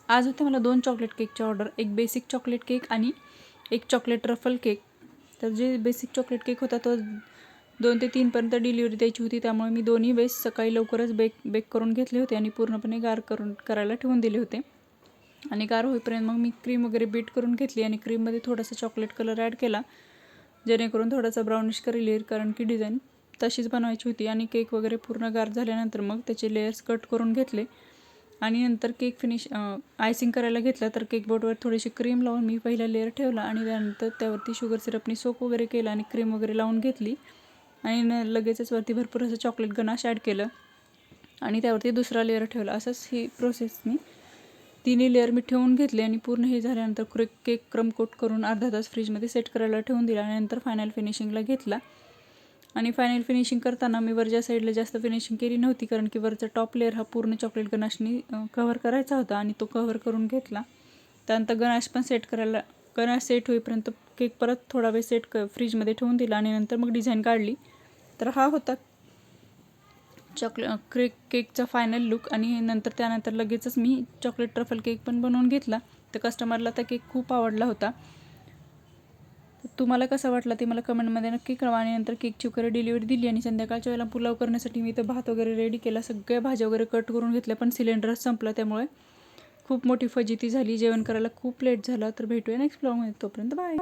आज होते मला 2 चॉकलेट केकची ऑर्डर, एक बेसिक चॉकलेट केक आणि एक चॉकलेट ट्रफल केक. तर जे बेसिक चॉकलेट केक होता तो 2 ते 3 पर्यंत डिलिव्हरी द्यायची होती, त्यामुळे मी दोन्ही वेळेस सकाळी लवकरच बेक करून घेतले होते आणि पूर्णपणे गार करायला ठेवून दिले होते. आणि गार होईपर्यंत मग मी क्रीम वगैरे बीट करून घेतली आणि क्रीममध्ये थोडासा चॉकलेट कलर ॲड केला, जेणेकरून थोडासा ब्राउनिश कलर येईल, कारण की डिझाईन तशीच बनवायची होती. आणि केक वगैरे पूर्ण गार झाल्यानंतर मग त्याचे लेयर्स कट करून घेतले आणि नंतर केक आयसिंग करायला घेतला. तर केक बोर्डवर थोडीशी क्रीम लावून मी पहिला लेअर ठेवला आणि त्यानंतर त्यावरती शुगर सिरपनी सोप वगैरे केलं आणि क्रीम वगैरे लावून घेतली आणि लगेचच वरती भरपूर असं चॉकलेट गनाश ॲड केलं आणि त्यावरती दुसरा लेअर ठेवला. असंच ही प्रोसेस मी तिन्ही लेअर मी ठेवून घेतले आणि पूर्ण हे झाल्यानंतर केक क्रम कोट करून अर्धा तास फ्रीजमध्ये सेट करायला ठेवून दिला आणि नंतर फायनल फिनिशिंगला घेतला. आणि फायनल फिनिशिंग करताना मी वरच्या साईडला जास्त फिनिशिंग केली नव्हती, कारण की वरचा टॉप लेअर हा पूर्ण चॉकलेट गनाशनी कव्हर करायचा होता आणि तो कव्हर करून घेतला. त्यानंतर गनाश सेट होईपर्यंत केक परत थोडा वेळ फ्रीजमध्ये ठेवून दिला आणि नंतर मग डिझाईन काढली. तर हा होता केकचा फायनल लुक. आणि त्यानंतर लगेचच मी चॉकलेट ट्रफल केक पण बनवून घेतला. तर कस्टमरला त्या केक खूप आवडला होता. तुम्हाला कसा वाटला ते मला कमेंटमध्ये नक्की कळवा. आणि नंतर केकची वगैरे डिलिव्हरी दिली आणि संध्याकाळच्या वेळेला पुलाव करण्यासाठी मी इथं भात वगैरे रेडी केला, सगळ्या भाज्या वगैरे कट करून घेतल्या, पण सिलेंडर संपला त्यामुळे खूप मोठी फजिती झाली. जेवण करायला खूप लेट झाला. तर भेटूया नेक्स्ट ब्लॉगमध्ये, तोपर्यंत बाय.